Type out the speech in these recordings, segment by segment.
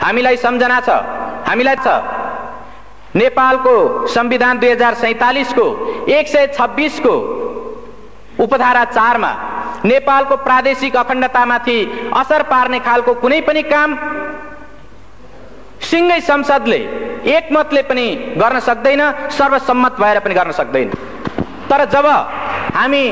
हामीलाई सम्झना छ, हामीलाई छ नेपालको संविधान 2047 को 126 को उपधारा 4 मा नेपालको प्रादेशिक अखण्डतामाथि असर पार्ने खालको कुनै पनि काम सिंगै संसदले एकमतले पनि गर्न सक्दैन, सर्वसम्मत भएर पनि गर्न सक्दैन। तर जब हामी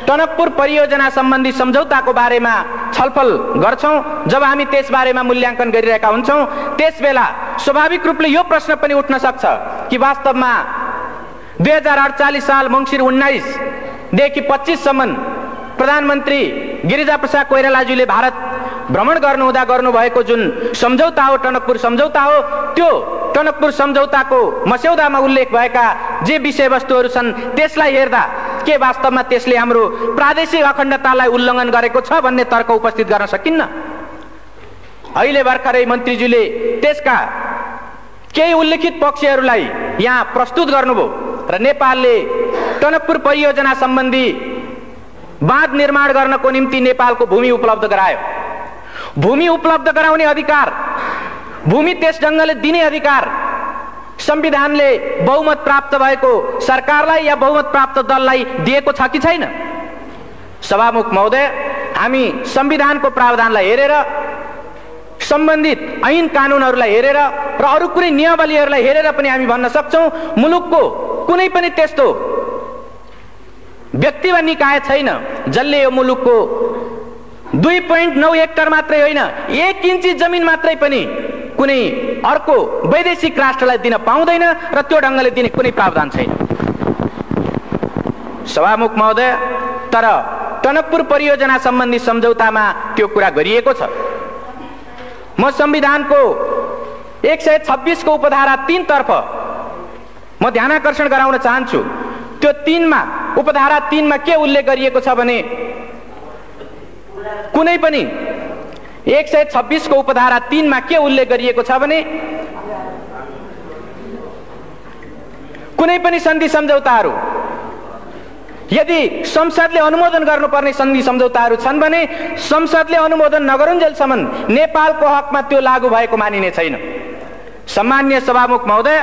टनकपुर परियोजना सम्बन्धी सम्झौताको बारेमा छलफल गर्छौं, जब हामी त्यस बारेमा मूल्याङ्कन गरिरहेका हुन्छौं, त्यसबेला स्वाभाविक रूपले यो प्रश्न पनि उठ्न सक्छ कि वास्तवमा 2048 साल मङ्सिर 19 देखि 25 सम्म प्रधानमन्त्री गिरिजाप्रसाद कोइरालाज्यूले भारत भ्रमण गर्नुहुँदा गर्नुभएको जुन सम्झौता हो, टनकपुर सम्झौता हो, त्यो टनकपुर सम्झौताको मस्यौदामा उल्लेख भएका जे विषयवस्तुहरू छन् त्यसलाई हेर्दा के वास्तवमा त्यसले हाम्रो प्रादेशिक अखण्डतालाई उल्लङ्घन गरेको छ भन्ने तर्क उपस्थित गर्न सकिन्न। अहिले भर्खरै मन्त्रीज्यूले त्यसका केही उल्लेखित पक्षहरूलाई यहाँ प्रस्तुत गर्नुभयो र नेपालले टनकपुर परियोजना सम्बन्धी बाँध निर्माण गर्नको निम्ति नेपालको भूमि उपलब्ध गरायो। भूमि उपलब्ध गराउने अधिकार, भूमि त्यस ढङ्गले दिने अधिकार संविधानले बहुमत प्राप्त भएको सरकारलाई या बहुमत प्राप्त दललाई दिएको छ कि छैन? सभामुख महोदय, हामी संविधानको प्रावधानलाई हेरेर, सम्बन्धित ऐन कानुनहरूलाई हेरेर र अरू कुनै नियमावलीहरूलाई हेरेर पनि हामी भन्न सक्छौं मुलुकको कुनै पनि त्यस्तो व्यक्ति वा निकाय छैन जसले यो मुलुकको 2.9 हेक्टर मात्रै होइन 1 इन्ची जमिन मात्रै पनि कुनै अर्को वैदेशिक राष्ट्रलाई दिन पाउँदैन र त्यो ढङ्गले दिने कुनै प्रावधान छैन। सभामुख महोदय, तर टनकपुर परियोजना सम्बन्धी सम्झौतामा त्यो कुरा गरिएको छ। म संविधानको 126 को उपधारा 3 तर्फ म ध्यानाकर्षण गराउन चाहन्छु। त्यो 3 मा उपधारा 3 मा के उल्लेख गरिएको छ भने कुनै पनि 126 को उपधारा 3 मा के उल्लेख गरिएको छ भने कुनै पनि सन्धि सम्झौताहरू यदि संसदले अनुमोदन गर्नुपर्ने सन्धि सम्झौताहरू छन् भने संसदले अनुमोदन नगरुन्जेलसम्म नेपालको हकमा त्यो लागू भएको मानिने छैन। सम्माननीय सभामुख महोदय,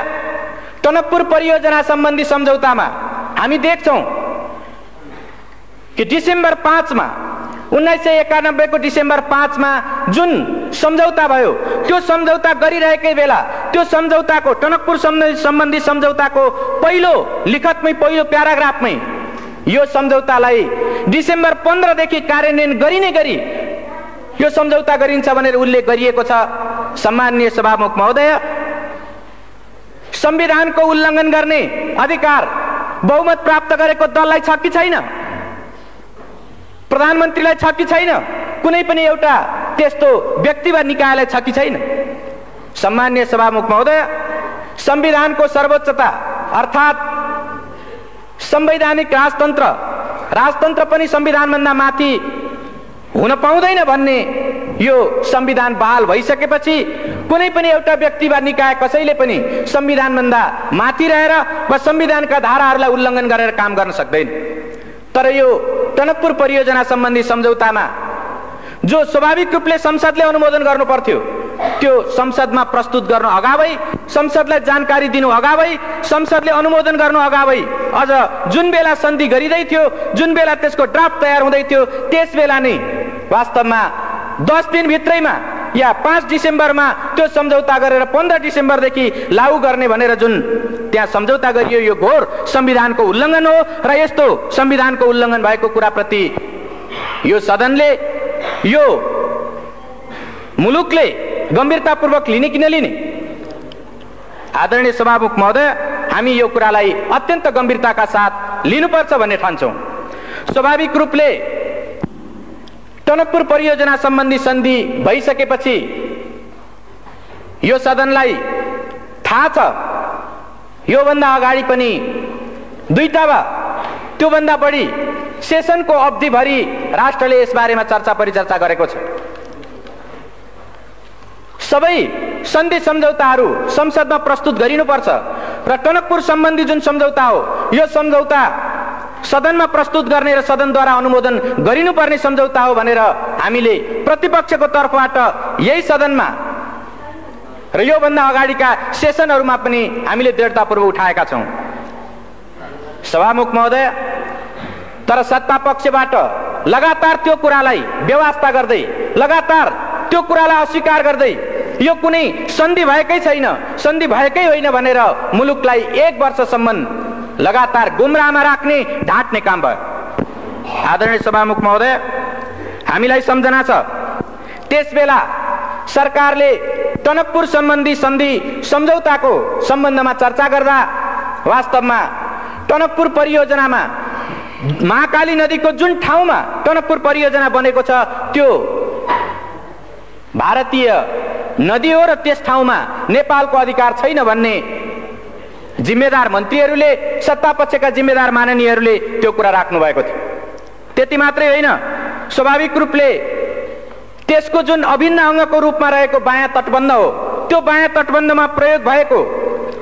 टनकपुर परियोजना सम्बन्धी सम्झौतामा हामी देख्छौं कि डिसेम्बर 5 मा 1991 को डिसेम्बर 5 मा जुन सम्झौता भयो त्यो सम्झौता गरिरहेकै बेला त्यो सम्झौताको टनकपुर सम्बन्धी सम्झौताको पहिलो लिखतमै पहिलो प्याराग्राफमै यो सम्झौतालाई डिसेम्बर 15 देखि कार्यान्वयन गरिने गरी यो सम्झौता गरिन्छ भनेर उल्लेख गरिएको छ। सम्माननीय सभामुख महोदय, संविधानको उल्लङ्घन गर्ने अधिकार बहुमत प्राप्त गरेको दललाई छ कि छैन? प्रधानमन्त्रीलाई छ कि छैन? कुनै पनि एउटा त्यस्तो व्यक्ति वा निकायलाई छ कि छैन? सम्माननीय सभामुख महोदय, संविधानको सर्वोच्चता अर्थात् संवैधानिक राजतन्त्र पनि संविधानभन्दा माथि हुन पाउँदैन भन्ने यो संविधान बहाल भइसकेपछि कुनै पनि एउटा व्यक्ति वा निकाय कसैले पनि संविधानभन्दा माथि रहेर वा संविधानका धाराहरूलाई उल्लङ्घन गरेर काम गर्न सक्दैन। तर यो टनकपुर परियोजना सम्बन्धी सम्झौतामा जो स्वाभाविक रूपले संसदले अनुमोदन गर्नु पर्थ्यो त्यो संसदमा प्रस्तुत गर्न अगावै, संसदलाई जानकारी दिनु अगावै, संसदले अनुमोदन गर्नु अगावै, अझ जुन बेला सन्धि गरिँदै थियो, जुन बेला त्यसको ड्राफ्ट तयार हुँदै थियो, त्यस बेला नै वास्तवमा 10 दिन भित्रैमा या 5 डिसेम्बरमा त्यो सम्झौता गरेर 15 डिसेम्बरदेखि लागू गर्ने भनेर जुन त्यहाँ सम्झौता गरियो यो घोर संविधानको उल्लङ्घन हो र यस्तो संविधानको उल्लङ्घन भएको कुराप्रति यो सदनले, यो मुलुकले गम्भीरतापूर्वक लिने कि नलिने? आदरणीय सभामुख महोदय, हामी यो कुरालाई अत्यन्त गम्भीरताका साथ लिनुपर्छ भन्ने ठान्छौं। स्वाभाविक रूपले टनकपुर परियोजना सम्बन्धी सन्धि भइसकेपछि यो सदनलाई थाहा छ योभन्दा अगाडि पनि 2टा वा त्योभन्दा बढी सेसनको अवधिभरि राष्ट्रले यसबारेमा चर्चा परिचर्चा गरेको छ। सबै सन्धि सम्झौताहरू संसदमा प्रस्तुत गरिनुपर्छ र टनकपुर सम्बन्धी जुन सम्झौता हो यो सम्झौता सदनमा प्रस्तुत गर्ने र सदनद्वारा अनुमोदन गरिनुपर्ने सम्झौता हो भनेर हामीले प्रतिपक्षको तर्फबाट यही सदनमा र योभन्दा अगाडिका सेसनहरूमा पनि हामीले दृढतापूर्वक उठाएका छौँ। सभामुख महोदय, तर सत्ता पक्षबाट लगातार त्यो कुरालाई व्यवस्था गर्दै, लगातार त्यो कुरालाई अस्वीकार गर्दै यो कुनै सन्धि भएकै छैन, सन्धि भएकै होइन भनेर मुलुकलाई 1 वर्षसम्म लगातार गुमराहमा राख्ने, ढाँट्ने काम भयो। आदरणीय सभामुख महोदय, हामीलाई सम्झना छ त्यसबेला सरकारले टनकपुर सम्बन्धी सन्धि सम्झौताको सम्बन्धमा चर्चा गर्दा वास्तवमा टनकपुर परियोजनामा महाकाली नदीको जुन ठाउँमा टनकपुर परियोजना बनेको छ त्यो भारतीय नदी हो र त्यस ठाउँमा नेपालको अधिकार छैन भन्ने जिम्मेदार मन्त्रीहरूले, सत्ता पक्षका जिम्मेदार माननीयहरूले त्यो कुरा राख्नु भएको थियो। त्यति मात्रै होइन, स्वाभाविक रूपले त्यसको जुन अभिन्न अङ्गको रूपमा रहेको बायाँ तटबन्ध हो, त्यो बायाँ तटबन्धमा प्रयोग भएको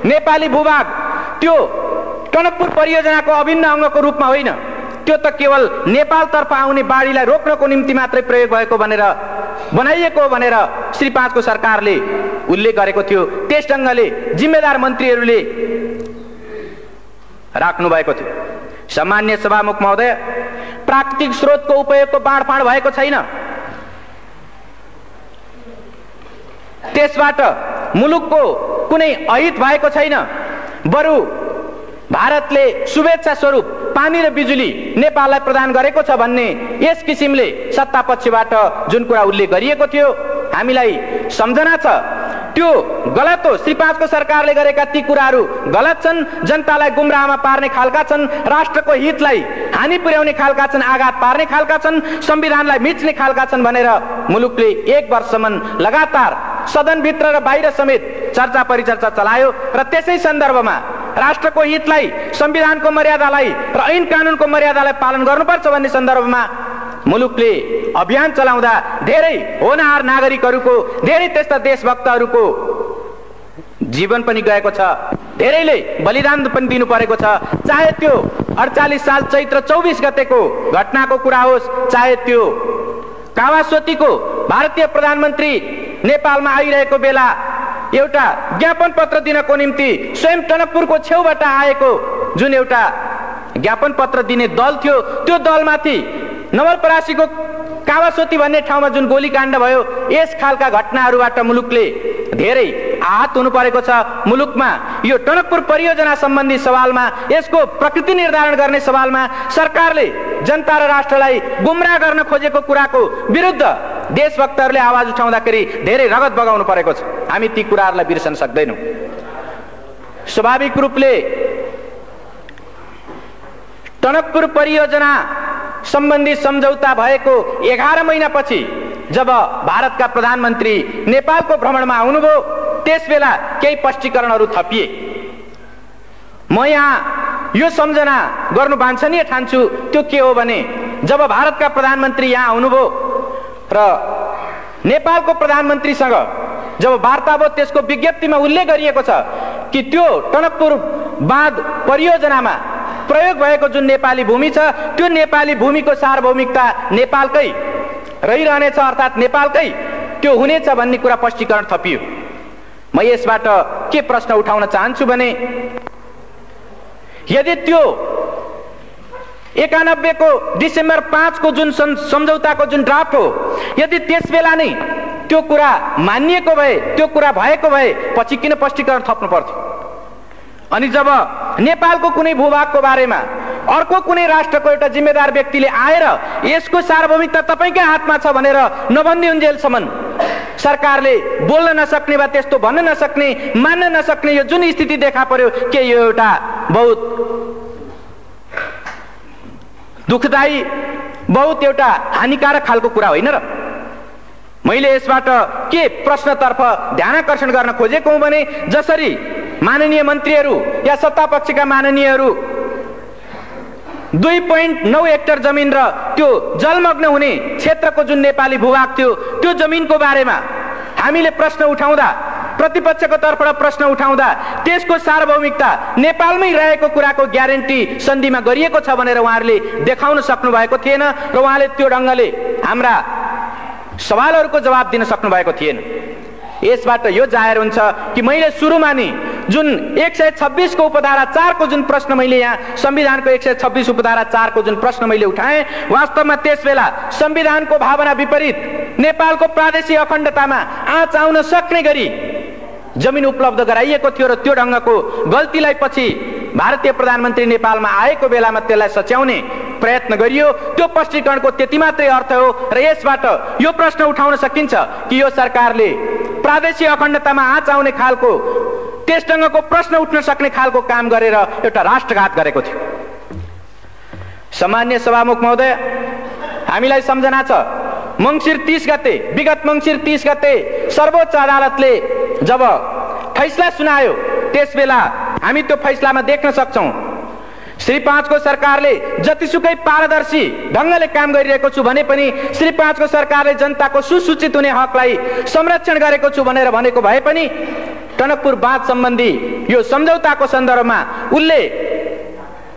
नेपाली भूभाग त्यो टनकपुर परियोजनाको अभिन्न अङ्गको रूपमा होइन, त्यो त केवल नेपालतर्फ आउने बाढीलाई रोक्नको निम्ति मात्रै प्रयोग भएको भनेर बनाइएको भनेर श्री 5 को सरकारले उल्लेख गरेको थियो। त्यस ढङ्गले जिम्मेदार मन्त्रीहरूले राख्नु भएको थियो। सामान्य सभामुख महोदय, प्राकृतिक स्रोतको उपयोगको बाँडफाँड भएको छैन, त्यसबाट मुलुकको कुनै अहित भएको छैन, बरु भारतले शुभेच्छा स्वरूप पानी र बिजुली नेपाललाई प्रदान गरेको छ भन्ने यस किसिमले सत्ता पक्षबाट जुन कुरा उल्लेख गरिएको थियो हामीलाई सम्झना छ त्यो गलत हो। श्री 5 को सरकारले गरेका ती कुराहरू गलत छन्, जनतालाई गुमराहमा पार्ने खालका छन्, राष्ट्रको हितलाई हानि पुर्याउने खालका छन्, आघात पार्ने खालका छन्, संविधानलाई मिच्ने खालका छन् भनेर मुलुकले 1 वर्षसम्म लगातार सदनभित्र र बाहिर समेत चर्चा परिचर्चा चलायो र त्यसै सन्दर्भमा राष्ट्रको हितलाई, संविधानको मर्यादालाई र ऐन कानुनको मर्यादालाई पालन गर्नुपर्छ भन्ने सन्दर्भमा मुलुकले अभियान चलाउँदा धेरै होनहार नागरिकहरूको, धेरै त्यस्ता देशभक्तहरूको जीवन पनि गएको छ, धेरैले बलिदान पनि दिनु परेको छ। चाहे त्यो 48 साल चैत्र 24 गतेको घटनाको कुरा होस्, चाहे त्यो कावासोतीको भारतीय प्रधानमन्त्री नेपालमा आइरहेको बेला एउटा ज्ञापन पत्र दिनको निम्ति स्वयं टनकपुरको छेउबाट आएको जुन एउटा ज्ञापन पत्र दिने दल थियो, त्यो दलमाथि नवलपरासीको कावासोती भन्ने ठाउँमा जुन गोलीकाण्ड भयो, यस खालका घटनाहरूबाट मुलुकले धेरै आहत हुनु परेको छ। मुलुकमा यो टनकपुर परियोजना सम्बन्धी सवालमा, यसको प्रकृति निर्धारण गर्ने सवालमा सरकारले जनता र राष्ट्रलाई गुमराह गर्न खोजेको कुराको विरुद्ध देशभक्तहरूले आवाज उठाउँदाखेरि धेरै रगत बगाउनु परेको छ। हामी ती कुराहरूलाई बिर्सन सक्दैनौँ। स्वाभाविक रूपले टनकपुर परियोजना सम्बन्धी सम्झौता भएको 11 महिनापछि जब भारतका प्रधानमन्त्री नेपालको भ्रमणमा आउनुभयो त्यसबेला केही स्पष्टीकरणहरू थपिए। म यहाँ यो सम्झना गर्नु वाञ्छनीय ठान्छु, त्यो के हो भने जब भारतका प्रधानमन्त्री यहाँ आउनुभयो र नेपालको प्रधानमन्त्रीसँग जब वार्ता भयो त्यसको विज्ञप्तिमा उल्लेख गरिएको छ कि त्यो टनकपुर बाँध परियोजनामा प्रयोग भएको जुन नेपाली भूमि छ त्यो नेपाली भूमिको सार्वभौमिकता नेपालकै रहिरहनेछ, अर्थात् नेपालकै त्यो हुनेछ भन्ने कुरा स्पष्टीकरण थपियो। म यसबाट के प्रश्न उठाउन चाहन्छु भने यदि त्यो 91 को डिसेम्बर 5 को जुन सम्झौताको जुन ड्राफ्ट हो, यदि त्यसबेला नै त्यो कुरा मानिएको भए, त्यो कुरा भएको भए पछि किन स्पष्टीकरण थप्नु पर्थ्यो? अनि जब नेपालको कुनै भूभागको बारेमा अर्को कुनै राष्ट्रको एउटा जिम्मेदार व्यक्तिले आएर यसको सार्वभौमिकता तपाईकै हातमा छ भनेर नभन्दिउन्जेलसम्म सरकारले बोल्न नसक्ने वा त्यस्तो भन्न नसक्ने, मान्न नसक्ने यो जुन स्थिति देखा पर्यो, के यो एउटा बहुत दुःखदायी, बहुत एउटा हानिकारक खालको कुरा होइन र? मैले यसबाट के प्रश्नतर्फ ध्यानाकर्षण गर्न खोजेको हुँ भने जसरी माननीय मन्त्रीहरू या सत्ता पक्षका माननीयहरू 2.9 हेक्टर जमिन र त्यो जलमग्न हुने क्षेत्रको जुन नेपाली भूभाग थियो त्यो जमिनको बारेमा हामीले प्रश्न उठाउँदा, प्रतिपक्षको तर्फबाट प्रश्न उठाउँदा त्यसको सार्वभौमिकता नेपालमै रहेको कुराको ग्यारेन्टी सन्धिमा गरिएको छ भनेर उहाँहरूले देखाउन सक्नु भएको थिएन र उहाँले त्यो ढङ्गले हाम्रा सवालहरूको जवाब दिन सक्नु भएको थिएन। यसबाट यो जाहेर हुन्छ कि मैले सुरुमा नि जुन 126 को उपधारा 4 को जुन प्रश्न मैले यहाँ संविधानको 126 उपधारा 4 को जुन प्रश्न मैले उठाएँ, वास्तवमा त्यसबेला संविधानको भावना विपरीत नेपालको प्रादेशिक अखण्डतामा आँच आउन सक्ने गरी जमिन उपलब्ध गराइएको थियो र त्यो ढङ्गको गल्तीलाई पछि भारतीय प्रधानमन्त्री नेपालमा आएको बेलामा त्यसलाई सच्याउने प्रयत्न गरियो। त्यो स्पष्टीकरणको त्यति मात्रै अर्थ हो र यसबाट यो प्रश्न उठाउन सकिन्छ कि यो सरकारले प्रादेशिक अखण्डतामा आँच आउने खालको त्यस ढङ्गको प्रश्न उठ्न सक्ने खालको काम गरेर एउटा राष्ट्रघात गरेको थियो। सामान्य सभामुख महोदय, हामीलाई सम्झना छ मङ्सिर 30 गते, विगत मङ्सिर 30 गते सर्वोच्च अदालतले जब फैसला सुनायो त्यसबेला हामी त्यो फैसलामा देख्न सक्छौं श्री 5 को सरकारले जतिसुकै पारदर्शी ढङ्गले काम गरिरहेको छु भने पनि श्री 5 को सरकारले जनताको सुसूचित हुने हकलाई संरक्षण गरेको छु भनेर भनेको भए पनि टनकपुर बाँध सम्बन्धी यो सम्झौताको सन्दर्भमा उनले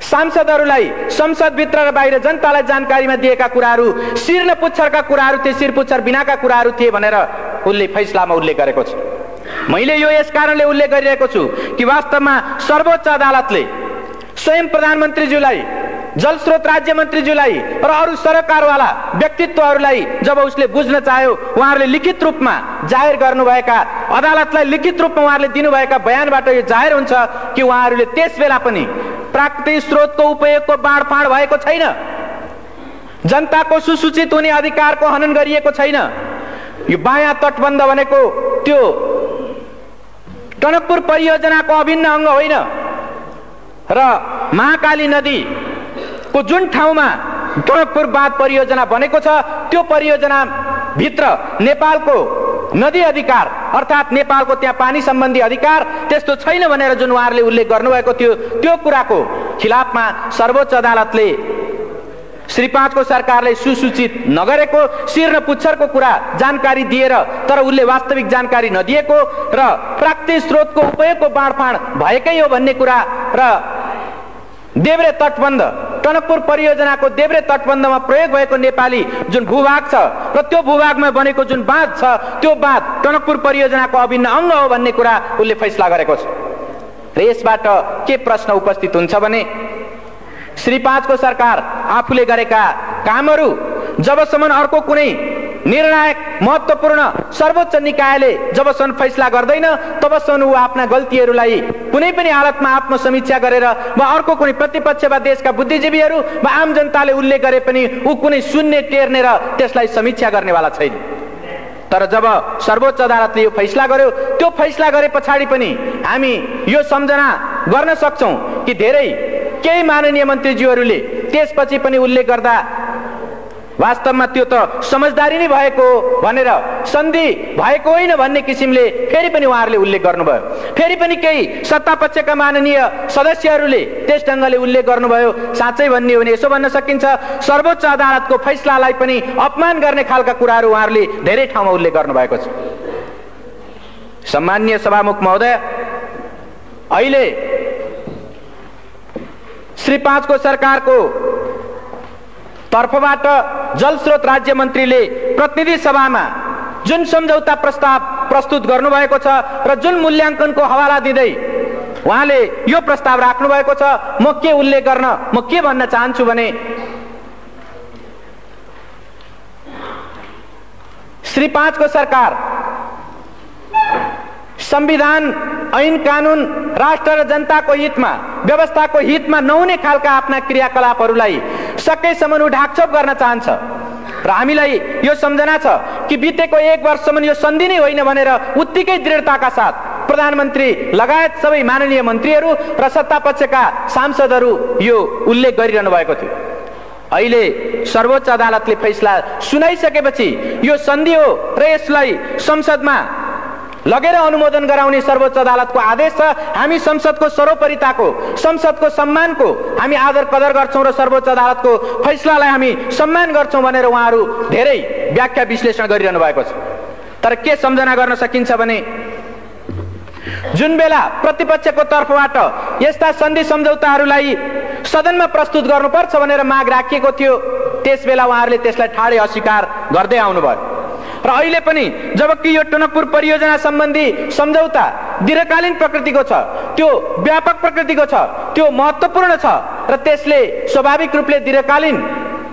सांसदहरूलाई संसदभित्र र बाहिर जनतालाई जानकारीमा दिएका कुराहरू शिर न पुच्छरका कुराहरू थिए, शिर पुच्छर बिनाका कुराहरू थिए भनेर उनले फैसलामा उल्लेख गरेको छ। मैले यो यस कारणले उल्लेख गरिरहेको छु कि वास्तवमा सर्वोच्च अदालतले स्वयं प्रधानमन्त्रीज्यूलाई, जलस्रोत राज्य मन्त्रीज्यूलाई र अरू सरकारवाला व्यक्तित्वहरूलाई जब उसले बुझ्न चाह्यो, उहाँहरूले लिखित रूपमा जाहेर गर्नुभएका, अदालतलाई लिखित रूपमा उहाँहरूले दिनुभएका बयानबाट यो जाहेर हुन्छ कि उहाँहरूले त्यसबेला पनि प्राकृतिक स्रोतको उपयोगको बाँडफाँड भएको छैन, जनताको सुसूचित हुने अधिकारको हनन गरिएको छैन। यो बायाँ तटबन्ध भनेको त्यो टनकपुर परियोजनाको अभिन्न अङ्ग होइन र महाकाली नदीको जुन ठाउँमा टनकपुर बाँध परियोजना बनेको छ त्यो परियोजना भित्र नेपालको नदी अधिकार अर्थात् नेपालको त्यहाँ पानी सम्बन्धी अधिकार त्यस्तो छैन भनेर जुन उहाँहरूले उल्लेख गर्नुभएको थियो, त्यो कुराको खिलाफमा सर्वोच्च अदालतले श्री 5 को सरकारले सुसूचित नगरेको, शिर न पुच्छरको कुरा जानकारी दिएर तर उसले वास्तविक जानकारी नदिएको र प्राकृतिक स्रोतको उपयोगको बाँडफाँड भएकै हो भन्ने कुरा र देब्रे तटबन्ध, टनकपुर परियोजनाको देब्रे तटबन्धमा प्रयोग भएको नेपाली जुन भूभाग छ र त्यो भूभागमा बनेको जुन बाँध छ त्यो बाँध टनकपुर परियोजनाको अभिन्न अङ्ग हो भन्ने कुरा उसले फैसला गरेको छ। र यसबाट के प्रश्न उपस्थित हुन्छ भने श्री 5 को सरकार आफूले गरेका कामहरू जबसम्म अर्को कुनै निर्णायक महत्त्वपूर्ण सर्वोच्च निकायले जबसम्म फैसला गर्दैन तबसम्म ऊ आफ्ना गल्तीहरूलाई कुनै पनि हालतमा आत्मसमीक्षा गरेर वा अर्को कुनै प्रतिपक्ष वा देशका बुद्धिजीवीहरू वा आम जनताले उल्लेख गरे पनि ऊ कुनै सुन्ने, टेर्ने र त्यसलाई समीक्षा गर्नेवाला छैन। तर जब सर्वोच्च अदालतले यो फैसला गर्यो, त्यो फैसला गरे पछाडि पनि हामी यो सम्झना गर्न सक्छौं कि धेरै केही माननीय मन्त्रीज्यूहरूले त्यसपछि पनि उल्लेख गर्दा वास्तवमा त्यो त समझदारी नै भएको भनेर, सन्धि भएको होइन भन्ने किसिमले फेरि पनि उहाँहरूले उल्लेख गर्नुभयो। फेरि पनि केही सत्तापक्षका माननीय सदस्यहरूले त्यस ढङ्गले उल्लेख गर्नुभयो। साँच्चै भन्ने हो भने यसो भन्न सकिन्छ सर्वोच्च अदालतको फैसलालाई पनि अपमान गर्ने खालका कुराहरू उहाँहरूले धेरै ठाउँमा उल्लेख गर्नुभएको छ। सम्माननीय सभामुख महोदय, अहिले श्री 5 को सरकारको तर्फबाट जलस्रोत राज्य मन्त्रीले प्रतिनिधि सभामा जुन सम्झौता प्रस्ताव प्रस्तुत गर्नुभएको छ र जुन मूल्याङ्कनको हवाला दिँदै उहाँले यो प्रस्ताव राख्नु भएको छ, म के उल्लेख गर्न, म के भन्न चाहन्छु भने श्री 5 को सरकार संविधान, ऐन कानून, राष्ट्र र जनताको हितमा, व्यवस्थाको हितमा नहुने खालका आफ्ना क्रियाकलापहरूलाई सकेसम्म ढाकछोप गर्न चाहन्छ र हामीलाई यो सम्झना छ कि बितेको 1 वर्षसम्म यो सन्धि नै होइन भनेर उत्तिकै दृढताका साथ प्रधानमन्त्री लगायत सबै माननीय मन्त्रीहरू र सत्तापक्षका सांसदहरू यो उल्लेख गरिरहनु भएको थियो। अहिले सर्वोच्च अदालतले फैसला सुनाइसकेपछि यो सन्धि हो र यसलाई संसदमा लगेर अनुमोदन गराउने सर्वोच्च अदालतको आदेश छ। हामी संसदको सर्वोपरिताको, संसदको सम्मानको हामी आदर कदर गर्छौं र सर्वोच्च अदालतको फैसलालाई हामी सम्मान गर्छौं भनेर उहाँहरू धेरै व्याख्या विश्लेषण गरिरहनु भएको छ। तर के सम्झना गर्न सकिन्छ भने जुन बेला प्रतिपक्षको तर्फबाट यस्ता सन्धि सम्झौताहरूलाई सदनमा प्रस्तुत गर्नुपर्छ भनेर माग राखिएको थियो, त्यसबेला उहाँहरूले त्यसलाई ठाडै अस्वीकार गर्दै आउनुभयो। र अहिले पनि जबकि यो टनकपुर परियोजना सम्बन्धी सम्झौता दीर्घकालीन प्रकृतिको छ, त्यो व्यापक प्रकृतिको छ, त्यो महत्त्वपूर्ण छ र त्यसले स्वाभाविक रूपले दीर्घकालीन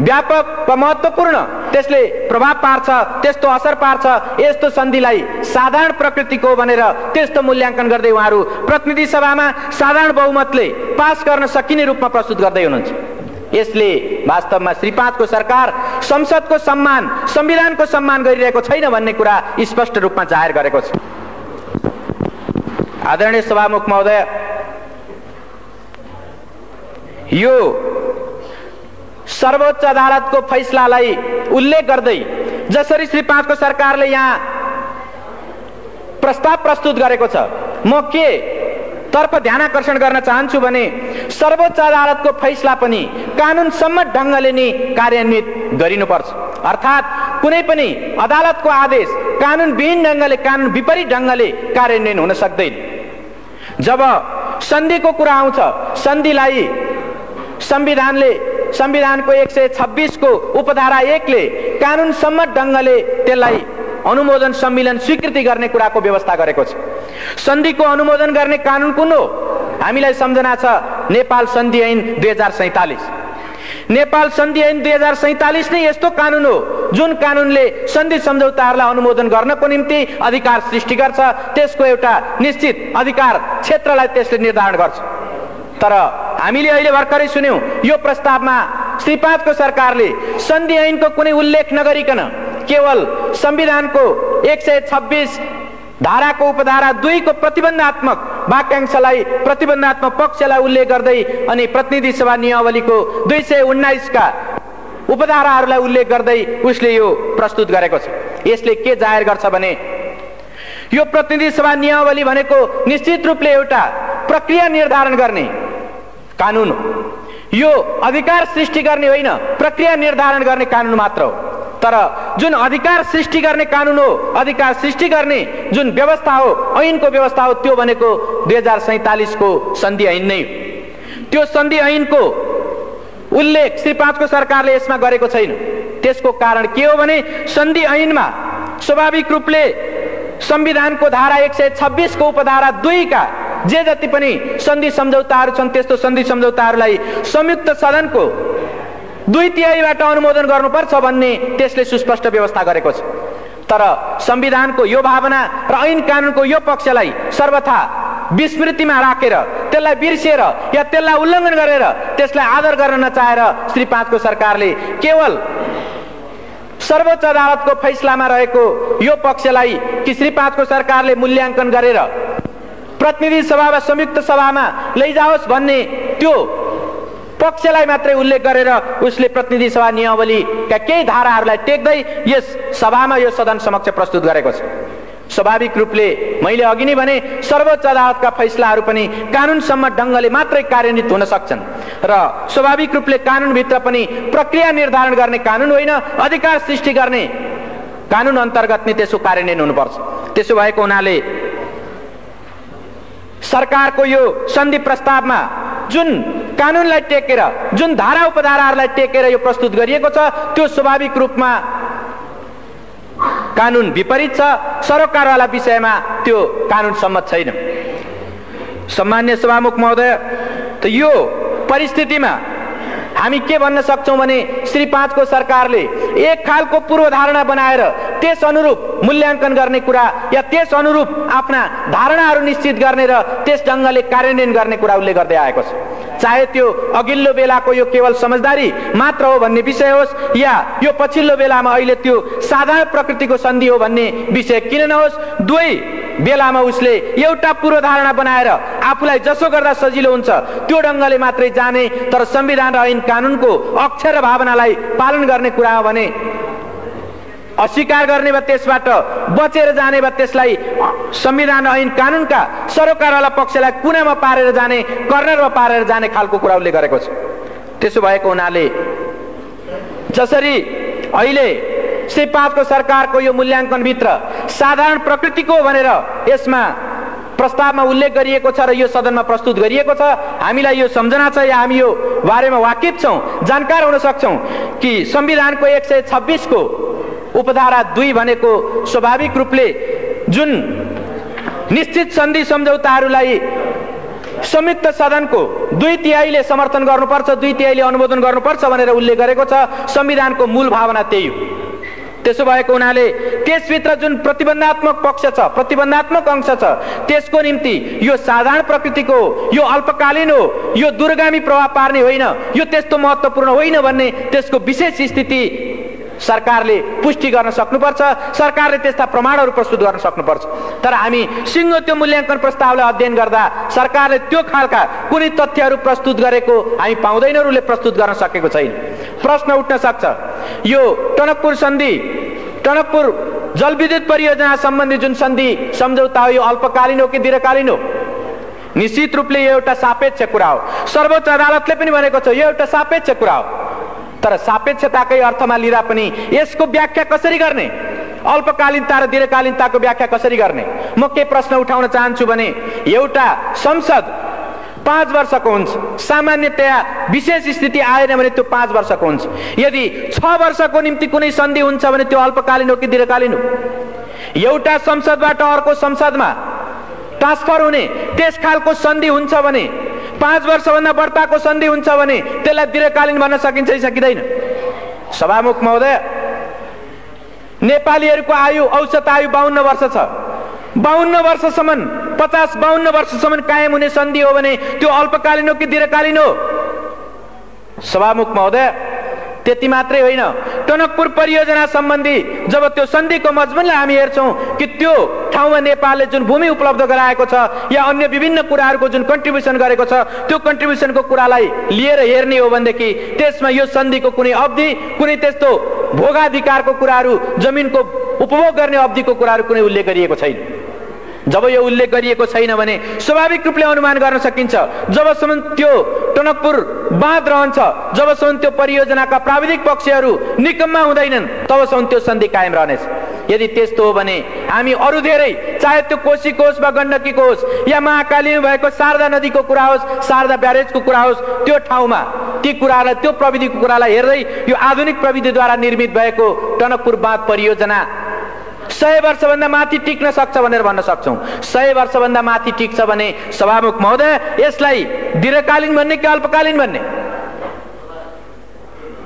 व्यापक व महत्त्वपूर्ण त्यसले प्रभाव पार्छ, त्यस्तो असर पार्छ, यस्तो सन्धिलाई साधारण प्रकृतिको भनेर त्यस्तो मूल्याङ्कन गर्दै उहाँहरू प्रतिनिधि सभामा साधारण बहुमतले पास गर्न सकिने रूपमा प्रस्तुत गर्दै हुनुहुन्छ। यसले वास्तवमा श्री 5 को सरकार संसदको सम्मान, संविधानको सम्मान गरिरहेको छैन भन्ने कुरा स्पष्ट रूपमा जाहेर गरेको छ। आदरणीय सभामुख महोदय, यो सर्वोच्च अदालतको फैसलालाई उल्लेख गर्दै जसरी श्री 5 को सरकारले यहाँ प्रस्ताव प्रस्तुत गरेको छ, म के तर्फ ध्यानआकर्षण गर्न चाहन्छु भने सर्वोच्च अदालतको फैसला पनि कानुन सम्मत ढङ्गले नै कार्यान्वित गरिनुपर्छ। अर्थात् कुनै पनि अदालतको आदेश कानुन विहीन ढङ्गले, कानुन विपरीत ढङ्गले कार्यान्वयन हुन सक्दैन। जब सन्धिको कुरा आउँछ, सन्धिलाई संविधानको 126 को उपधारा 1 ले कानुन सम्मत ढङ्गले त्यसलाई अनुमोदन सम्मेलन स्वीकृति गर्ने कुराको व्यवस्था गरेको छ। सन्धिको अनुमोदन गर्ने कानुन कुन हो? हामीलाई सम्झना छ नेपाल सन्धि ऐन 2047। नेपाल सन्धि ऐन 2047 नै यस्तो कानुन हो जुन कानुनले सन्धि सम्झौताहरूलाई अनुमोदन गर्नको निम्ति अधिकार सृष्टि गर्छ, त्यसको एउटा निश्चित अधिकार क्षेत्रलाई त्यसले निर्धारण गर्छ। तर हामीले अहिले भर्खरै सुन्यौं यो प्रस्तावमा श्री 5 को सरकारले सन्धि ऐनको कुनै उल्लेख नगरिकन केवल संविधानको 126 धाराको उपधारा 2 को प्रतिबन्धात्मक वाक्यांशलाई, प्रतिबन्धात्मक पक्षलाई उल्लेख गर्दै अनि प्रतिनिधि सभा नियमावलीको 219 का उपधाराहरूलाई उल्लेख गर्दै उसले यो प्रस्तुत गरेको छ। यसले के जाहेर गर्छ भने यो प्रतिनिधि सभा नियमावली भनेको निश्चित रूपले एउटा प्रक्रिया निर्धारण गर्ने कानुन हो। यो अधिकार सृष्टि गर्ने होइन, प्रक्रिया निर्धारण गर्ने कानुन मात्र हो। तर जुन अधिकार सृष्टि गर्ने कानुन हो, अधिकार सृष्टि गर्ने जुन व्यवस्था हो, ऐनको व्यवस्था हो, त्यो भनेको 2047 को सन्धि ऐन नै हो। त्यो सन्धि ऐनको उल्लेख श्री 5 को सरकारले यसमा गरेको छैन। त्यसको कारण के हो भने सन्धि ऐनमा स्वाभाविक रूपले संविधानको धारा 126 को उपधारा 2 का जे जति पनि सन्धि सम्झौताहरू छन् त्यस्तो सन्धि सम्झौताहरूलाई संयुक्त सदनको 2/3बाट अनुमोदन गर्नुपर्छ भन्ने त्यसले सुस्पष्ट व्यवस्था गरेको छ। तर संविधानको यो भावना र ऐन कानुनको यो पक्षलाई सर्वथा विस्मृतिमा राखेर, त्यसलाई बिर्सिएर या त्यसलाई उल्लङ्घन गरेर त्यसलाई आदर गर्न नचाहेर श्री 5 को सरकारले केवल सर्वोच्च अदालतको फैसलामा रहेको यो पक्षलाई कि श्री 5 को सरकारले मूल्याङ्कन गरेर प्रतिनिधि सभा वा संयुक्त सभामा लैजाओस् भन्ने त्यो पक्षलाई मात्रै उल्लेख गरेर उसले प्रतिनिधि सभा नियमावलीका केही धाराहरूलाई टेक्दै यस सभामा, यो सदन समक्ष प्रस्तुत गरेको छ। स्वाभाविक रूपले मैले अघि नै भने सर्वोच्च अदालतका फैसलाहरू पनि कानुन सम्मत ढङ्गले मात्रै कार्यान्वित हुन सक्छन् र स्वाभाविक रूपले कानुनभित्र पनि प्रक्रिया निर्धारण गर्ने कानुन होइन, अधिकार सृष्टि गर्ने कानुन अन्तर्गत नै त्यसको कार्यान्वयन हुनुपर्छ। त्यसो भएको हुनाले सरकारको यो सन्धि प्रस्तावमा जुन कानुनलाई टेकेर, जुन धारा उपधाराहरूलाई टेकेर यो प्रस्तुत गरिएको छ त्यो स्वाभाविक रूपमा कानुन विपरीत छ। सरोकारवाला विषयमा त्यो कानुन सम्मत छैन। सम्मान्य सभामुख महोदय, त यो परिस्थितिमा हामी के भन्न सक्छौं भने श्री 5 को सरकारले एक खालको पूर्वधारणा बनाएर त्यस अनुरूप मूल्याङ्कन गर्ने कुरा या त्यस अनुरूप आफ्ना धारणाहरू निश्चित गर्ने र त्यस ढङ्गले कार्यान्वयन गर्ने कुरा उल्लेख गर्दै आएको छ। चाहे त्यो अघिल्लो बेलाको यो केवल समझदारी मात्र हो भन्ने विषय होस् या यो पछिल्लो बेलामा अहिले त्यो साधारण प्रकृतिको सन्धि हो भन्ने विषय किन नहोस्, दुवै बेलामा उसले एउटा पूर्वधारणा बनाएर आफूलाई जसो गर्दा सजिलो हुन्छ त्यो ढङ्गले मात्रै जाने, तर संविधान र ऐन कानुनको अक्षर र भावनालाई पालन गर्ने कुरा हो भने अस्वीकार गर्ने वा त्यसबाट बचेर जाने वा त्यसलाई संविधान र ऐन कानुनका सरोकारवाला पक्षलाई कुनामा पारेर जाने, कर्नरमा पारेर जाने खालको कुरा उल्लेख गरेको छ। त्यसो भएको हुनाले जसरी अहिले श्री 5 को सरकारको यो मूल्याङ्कनभित्र साधारण प्रकृतिको भनेर यसमा प्रस्तावमा उल्लेख गरिएको छ र यो सदनमा प्रस्तुत गरिएको छ, हामीलाई यो सम्झना छ या हामी यो बारेमा वाकिफ छौं, जानकार हुन सक्छौं कि संविधानको 126 को उपधारा 2 भनेको स्वाभाविक रूपले जुन निश्चित सन्धि सम्झौताहरूलाई संयुक्त सदनको 2/3 समर्थन गर्नुपर्छ, 2/3 अनुमोदन गर्नुपर्छ भनेर उल्लेख गरेको छ। संविधानको मूल भावना त्यही हो। त्यसो भएको हुनाले त्यसभित्र जुन प्रतिबन्धात्मक पक्ष छ, प्रतिबन्धात्मक अंश छ, त्यसको निम्ति यो साधारण प्रकृतिको, यो अल्पकालीन हो, यो दूरगामी प्रभाव पार्ने होइन, यो त्यस्तो महत्त्वपूर्ण होइन भन्ने त्यसको विशेष स्थिति सरकारले पुष्टि गर्न सक्नुपर्छ। सरकारले त्यस्ता प्रमाणहरू प्रस्तुत गर्न सक्नुपर्छ। तर हामी सिङ्गो त्यो मूल्याङ्कन प्रस्तावलाई अध्ययन गर्दा सरकारले त्यो खालका कुनै तथ्यहरू प्रस्तुत गरेको हामी पाउँदैनौँ, उसले प्रस्तुत गर्न सकेको छैन। प्रश्न उठ्न सक्छ, यो टनकपुर सन्धि, टनकपुर जलविद्युत परियोजना सम्बन्धी जुन सन्धि सम्झौता हो, यो अल्पकालीन हो कि दीर्घकालीन हो? निश्चित रूपले यो एउटा सापेक्ष कुरा हो। सर्वोच्च अदालतले पनि भनेको छ यो एउटा सापेक्ष कुरा हो। तर सापेक्षताकै अर्थमा लिँदा पनि यसको व्याख्या कसरी गर्ने, अल्पकालीनता र दीर्घकालीनताको व्याख्या कसरी गर्ने? म के प्रश्न उठाउन चाहन्छु भने एउटा संसद 5 वर्षको हुन्छ, सामान्यतया विशेष स्थिति आएन भने त्यो 5 वर्षको हुन्छ। यदि 6 वर्षको निम्ति कुनै सन्धि हुन्छ भने त्यो अल्पकालीन हो कि दीर्घकालीन हो? एउटा संसदबाट अर्को संसदमा ट्रान्सफर हुने त्यस खालको सन्धि हुन्छ भने, 5 वर्षभन्दा बढ्ताको सन्धि हुन्छ भने त्यसलाई दीर्घकालीन भन्न सकिन्छ कि सकिँदैन? सभामुख महोदय, नेपालीहरूको आयु, औसत आयु 52 वर्ष छ। 52 वर्षसम्म, 50-52 वर्षसम्म कायम हुने सन्धि हो भने त्यो अल्पकालीन हो कि दीर्घकालीन हो? सभामुख महोदय, त्यति मात्रै होइन, टनकपुर परियोजना सम्बन्धी जब त्यो सन्धिको मजमुनलाई हामी हेर्छौँ कि त्यो ठाउँमा नेपालले जुन भूमि उपलब्ध गराएको छ या अन्य विभिन्न कुराहरूको जुन कन्ट्रिब्युसन गरेको छ, त्यो कन्ट्रिब्युसनको कुरालाई लिएर हेर्ने हो भनेदेखि त्यसमा यो सन्धिको कुनै अवधि, कुनै त्यस्तो भोगाधिकारको कुराहरू, जमिनको उपभोग गर्ने अवधिको कुराहरू कुनै उल्लेख गरिएको छैन। जब यो उल्लेख गरिएको छैन भने स्वाभाविक रूपले अनुमान गर्न सकिन्छ जबसम्म त्यो टनकपुर बाँध रहन्छ, जबसम्म त्यो परियोजनाका प्राविधिक पक्षहरू निकम्मा हुँदैनन्, तबसम्म त्यो सन्धि कायम रहनेछ। यदि त्यस्तो हो भने हामी अरू धेरै, चाहे त्यो कोशी कोष वा गण्डकीको होस् या महाकालीमा भएको शारदा नदीको कुरा होस्, शारदा ब्यारेजको कुरा होस्, त्यो ठाउँमा ती कुरालाई, त्यो प्रविधिको कुरालाई हेर्दै यो आधुनिक प्रविधिद्वारा निर्मित भएको टनकपुर बाँध परियोजना 100 वर्षभन्दा माथि टिक्न सक्छ भनेर भन्न सक्छौँ। 100 वर्षभन्दा माथि टिक्छ भने सभामुख महोदय, यसलाई दीर्घकालीन भन्ने कि अल्पकालीन भन्ने?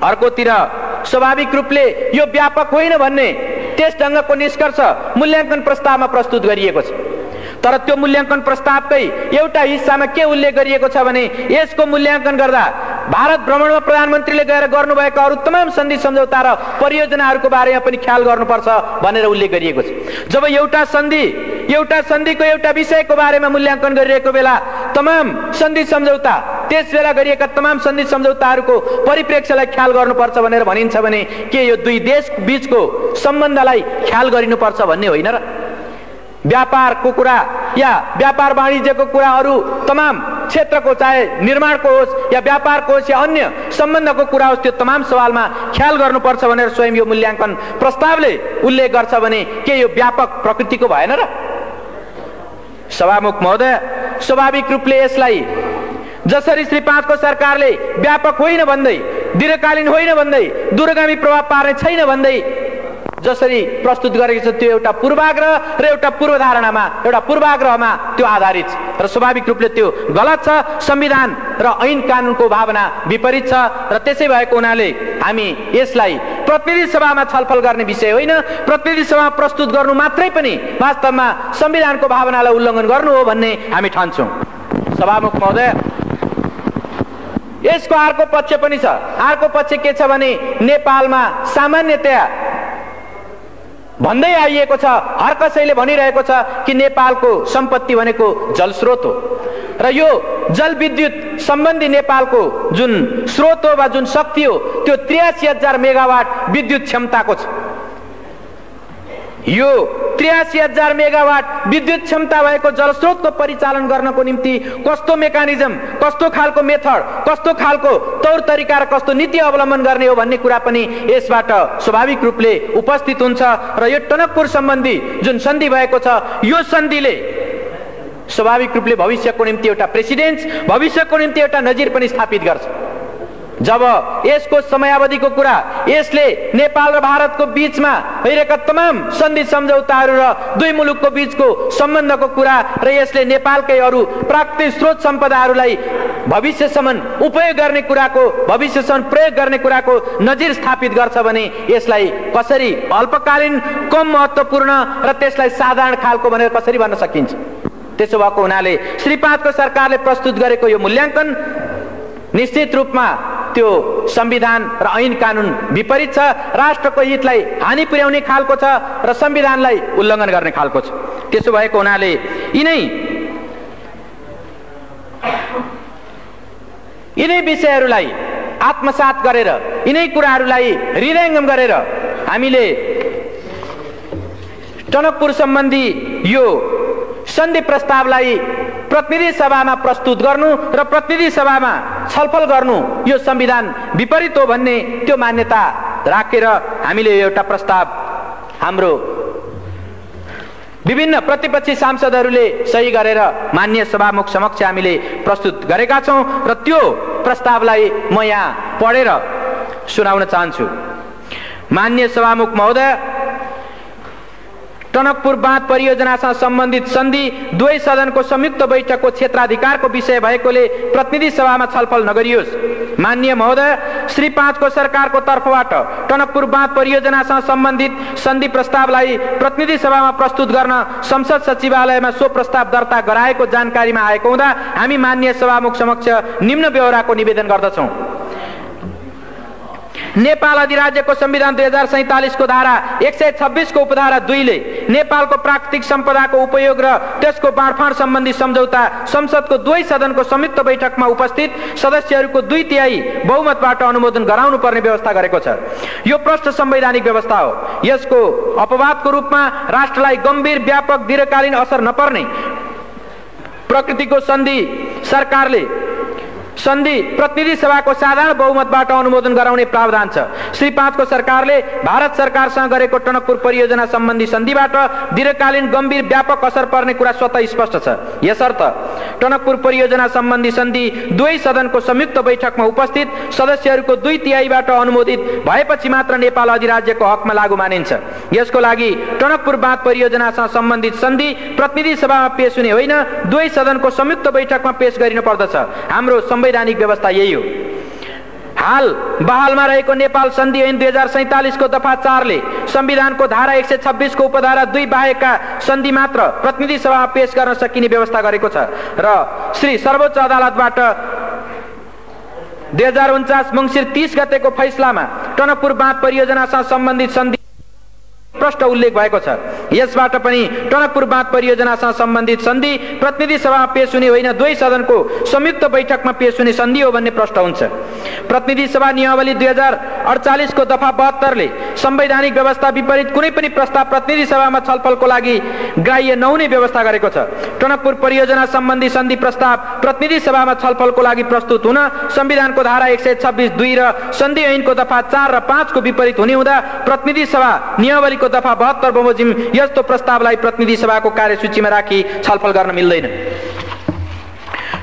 अर्कोतिर स्वाभाविक रूपले यो व्यापक होइन भन्ने त्यस ढङ्गको निष्कर्ष मूल्याङ्कन प्रस्तावमा प्रस्तुत गरिएको छ। तर त्यो मूल्याङ्कन प्रस्तावकै एउटा हिस्सामा के उल्लेख गरिएको छ भने यसको मूल्याङ्कन गर्दा भारत भ्रमणमा प्रधानमन्त्रीले गएर गर्नुभएका अरू तमाम सन्धि सम्झौता र परियोजनाहरूको बारेमा पनि ख्याल गर्नुपर्छ भनेर उल्लेख गरिएको छ। जब एउटा सन्धिको एउटा विषयको बारेमा मूल्याङ्कन गरिरहेको बेला तमाम सन्धि सम्झौता, त्यस बेला गरिएका तमाम सन्धि सम्झौताहरूको परिप्रेक्ष्यलाई ख्याल गर्नुपर्छ भनेर भनिन्छ भने के यो दुई देश बीचको सम्बन्धलाई ख्याल गरिनुपर्छ भन्ने होइन र? व्यापारको कुरा या व्यापार वाणिज्यको कुरा, अरू तमाम क्षेत्रको, चाहे निर्माणको होस् या व्यापारको होस् या अन्य सम्बन्धको कुरा होस्, त्यो तमाम सवालमा ख्याल गर्नुपर्छ भनेर स्वयं यो मूल्याङ्कन प्रस्तावले उल्लेख गर्छ भने के यो व्यापक प्रकृतिको भएन र? सभामुख महोदय, स्वाभाविक रूपले यसलाई जसरी श्री 5 को सरकारले व्यापक होइन भन्दै, दीर्घकालीन होइन भन्दै, दूरगामी प्रभाव पार्ने छैन भन्दै जसरी प्रस्तुत गरेको छ, त्यो एउटा पूर्वाग्रह र एउटा पूर्वधारणामा, एउटा पूर्वाग्रहमा त्यो आधारित छ र स्वाभाविक रूपले त्यो गलत छ। संविधान र ऐन कानुनको भावना विपरीत छ र त्यसै भएको हुनाले हामी यसलाई प्रतिनिधि सभामा छलफल गर्ने विषय होइन, प्रतिनिधि सभामा प्रस्तुत गर्नु मात्रै पनि वास्तवमा संविधानको भावनालाई उल्लङ्घन गर्नु हो भन्ने हामी ठान्छौँ। सभामुख महोदय, यसको अर्को पक्ष पनि छ। अर्को पक्ष के छ भने नेपालमा सामान्यतया भन्दै आइएको छ, हर कसैले भनिरहेको छ कि नेपालको सम्पत्ति भनेको जलस्रोत हो र यो जलविद्युत सम्बन्धी नेपालको जुन स्रोत हो वा जुन शक्ति हो त्यो 83,000 मेगावाट विद्युत क्षमताको छ। यो 83,000 मेगावाट विद्युत क्षमता भएको जलस्रोतको परिचालन गर्नको निम्ति कस्तो मेकानिजम, कस्तो खालको मेथड, कस्तो खालको तौर तरिका र कस्तो नीति अवलम्बन गर्ने हो भन्ने कुरा पनि यसबाट स्वाभाविक रूपले उपस्थित हुन्छ र यो टनकपुर सम्बन्धी जुन सन्धि भएको छ, यो सन्धिले स्वाभाविक रूपले भविष्यको निम्ति एउटा प्रेसिडेन्स, भविष्यको निम्ति एउटा नजिर पनि स्थापित गर्छ। जब यसको समयावधिको कुरा, यसले नेपाल र भारतको बीचमा भइरहेका तमाम सन्धि सम्झौताहरू र दुई मुलुकको बीचको सम्बन्धको कुरा र यसले नेपालकै अरू प्राकृतिक स्रोत सम्पदाहरूलाई भविष्यसम्म उपयोग गर्ने कुराको, भविष्यसम्म प्रयोग गर्ने कुराको नजिर स्थापित गर्छ भने यसलाई कसरी अल्पकालीन कम महत्त्वपूर्ण र त्यसलाई साधारण खालको भनेर कसरी भन्न सकिन्छ? त्यसो भएको हुनाले श्री 5 को सरकारले प्रस्तुत गरेको यो मूल्याङ्कन निश्चित रूपमा त्यो संविधान र ऐन कानुन विपरीत छ, राष्ट्रको हितलाई हानि पुर्याउने खालको छ र संविधानलाई उल्लङ्घन गर्ने खालको छ। त्यसो भएको हुनाले यिनै विषयहरूलाई आत्मसात गरेर, यिनै कुराहरूलाई हृदयङ्गम गरेर हामीले टनकपुर सम्बन्धी यो सन्धि प्रस्तावलाई प्रतिनिधि सभामा प्रस्तुत गर्नु र प्रतिनिधि सभामा छलफल गर्नु यो संविधान विपरीत हो भन्ने त्यो मान्यता राखेर हामीले एउटा प्रस्ताव हाम्रो विभिन्न प्रतिपक्षी सांसदहरूले सही गरेर माननीय सभामुख समक्ष हामीले प्रस्तुत गरेका छौं र त्यो प्रस्तावलाई म यहाँ पढेर सुनाउन चाहन्छु। माननीय सभामुख महोदय, टनकपुर बाँध परियोजनासँग सम्बन्धित सन्धि दुवै सदनको संयुक्त बैठकको क्षेत्राधिकारको विषय भएकोले प्रतिनिधि सभामा छलफल नगरियोस्। माननीय महोदय, श्री 5 को सरकारको तर्फबाट टनकपुर बाँध परियोजनासँग सम्बन्धित सन्धि प्रस्तावलाई प्रतिनिधि सभामा प्रस्तुत गर्न संसद सचिवालयमा सो प्रस्ताव दर्ता गराएको जानकारीमा आएको हुँदा हामी माननीय सभामुख समक्ष निम्न ब्यौराको निवेदन गर्दछौं। नेपाल अधिराज्यको संविधान 2047 को धारा 126 को उपधारा 2 ले नेपालको प्राकृतिक सम्पदाको उपयोग र त्यसको बाँडफाँड सम्बन्धी सम्झौता संसदको दुवै सदनको संयुक्त बैठकमा उपस्थित सदस्यहरूको 2/3 बहुमतबाट अनुमोदन गराउनु पर्ने व्यवस्था गरेको छ। यो प्रष्ट संवैधानिक व्यवस्था हो। यसको अपवादको रूपमा राष्ट्रलाई गम्भीर, व्यापक, दीर्घकालीन असर नपर्ने प्रकृतिको सन्धि प्रतिनिधि सभाको साधारण बहुमतबाट अनुमोदन गराउने प्रावधान छ। श्री 5 को सरकारले भारत सरकारसँग गरेको टनकपुर परियोजना सम्बन्धी सन्धिबाट दीर्घकालीन, गम्भीर, व्यापक असर पर्ने कुरा स्वतः स्पष्ट छ। यसर्थ टनकपुर परियोजना सम्बन्धी सन्धि दुवै सदनको संयुक्त बैठकमा उपस्थित सदस्यहरूको 2/3बाट अनुमोदित भएपछि मात्र नेपाल अधिराज्यको हकमा लागू मानिन्छ। यसको लागि टनकपुर बाँध परियोजनासँग सम्बन्धित सन्धि प्रतिनिधि सभामा पेश हुने होइन, दुवै सदनको संयुक्त बैठकमा पेश गरिनु पर्दछ। हाम्रो संवैधानिक व्यवस्था यही हो। हाल बहालमा रहेको नेपाल सन्धि ऐन 2047 को दफा 4 ले संविधानको धारा 126 को उपधारा 2 बाहेकका सन्धि मात्र प्रतिनिधि सभामा पेश गर्न सकिने व्यवस्था गरेको छ र श्री सर्वोच्च अदालतबाट 2049 मङ्सिर 30 गतेको फैसलामा टनकपुर बाँध परियोजनासँग सम्बन्धित सन्धि प्रष्ट उल्लेख भएको छ। यसबाट पनि टनकपुर बाँध परियोजनासँग सम्बन्धित सन्धि प्रतिनिधि सभामा पेश हुने होइन, दुवै सदनको संयुक्त बैठकमा पेश हुने सन्धि हो भन्ने प्रष्ट हुन्छ। प्रतिनिधि सभा नियमावली 2048 को दफा 72 ले संवैधानिक व्यवस्था विपरीत कुनै पनि प्रस्ताव प्रतिनिधि सभामा छलफलको लागि ग्राह्य नहुने व्यवस्था गरेको छ। टनकपुर परियोजना सम्बन्धी सन्धि प्रस्ताव प्रतिनिधि सभामा छलफलको लागि प्रस्तुत हुन संविधानको धारा 126(2) र सन्धि ऐनको दफा 4 र 5 को विपरीत हुने हुँदा प्रतिनिधि सभा नियमावली दफा 72 बमोजिम यस्तो प्रस्तावलाई प्रतिनिधि सभाको कार्यसूचीमा राखी छलफल गर्न मिल्दैन।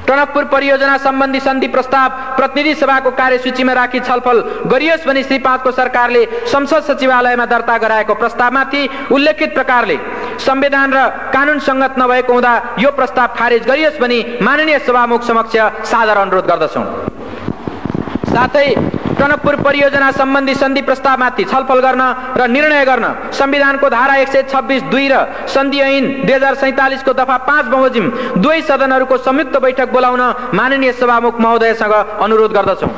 टनकपुर परियोजना सम्बन्धी सन्धि प्रस्ताव प्रतिनिधि सभाको कार्यसूचीमा राखी छलफल गरियोस् भनी श्री 5 को सरकारले संसद सचिवालयमा दर्ता गराएको प्रस्तावमाथि उल्लेखित प्रकारले संविधान र कानुन संगत नभएको हुँदा यो प्रस्ताव खारेज गरियोस् भनी माननीय सभामुख समक्ष सादर अनुरोध गर्दछौं। साथै टनकपुर परियोजना सम्बन्धी सन्धि प्रस्तावमाथि छलफल गर्न र निर्णय गर्न संविधानको धारा 126(2) र सन्धि ऐन 2047 को दफा 5 बमोजिम दुवै सदनहरूको संयुक्त बैठक बोलाउन माननीय सभामुख महोदयसँग अनुरोध गर्दछौं।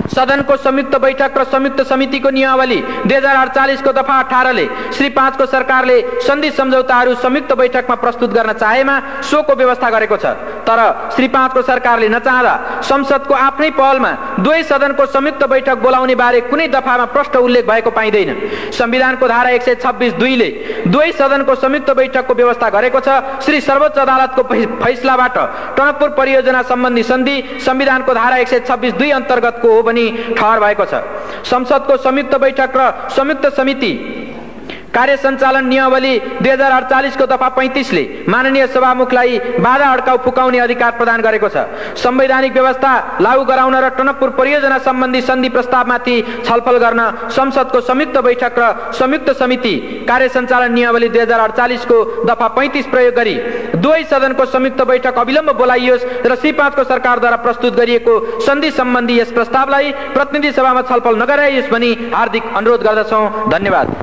सदनको संयुक्त बैठक र संयुक्त समितिको नियमावली 2048 को दफा 18 ले श्री 5 को सरकारले सन्धि सम्झौताहरू संयुक्त बैठकमा प्रस्तुत गर्न चाहेमा सोको व्यवस्था गरेको छ। तर श्री 5 को सरकारले नचाहँदा संसदको आफ्नै पहलमा दुवै सदनको संयुक्त बैठक बोलाउने बारे कुनै दफामा प्रष्ट उल्लेख भएको पाइँदैन। संविधानको धारा 126(2) ले दुवै सदनको संयुक्त बैठकको व्यवस्था गरेको छ। श्री सर्वोच्च अदालतको फैसलाबाट टनकपुर परियोजना सम्बन्धी सन्धि संविधानको धारा 126(2) अन्तर्गतको हो भनी ठहर भएको छ। संसदको संयुक्त बैठक र संयुक्त समिति कार्य सञ्चालन नियमावली 2048 को दफा 35 ले माननीय सभामुखलाई बाधा अड्काउ फुकाउने अधिकार प्रदान गरेको छ। संवैधानिक व्यवस्था लागू गराउन र टनकपुर परियोजना सम्बन्धी सन्धि प्रस्तावमाथि छलफल गर्न संसदको संयुक्त बैठक र संयुक्त समिति कार्य सञ्चालन नियमावली 2048 को दफा 35 प्रयोग गरी दुवै सदनको संयुक्त बैठक अविलम्ब बोलाइयोस् र C5 को सरकारद्वारा प्रस्तुत गरिएको सन्धि सम्बन्धी यस प्रस्तावलाई प्रतिनिधि सभामा छलफल नगराइयोस् भनी हार्दिक अनुरोध गर्दछौं। धन्यवाद।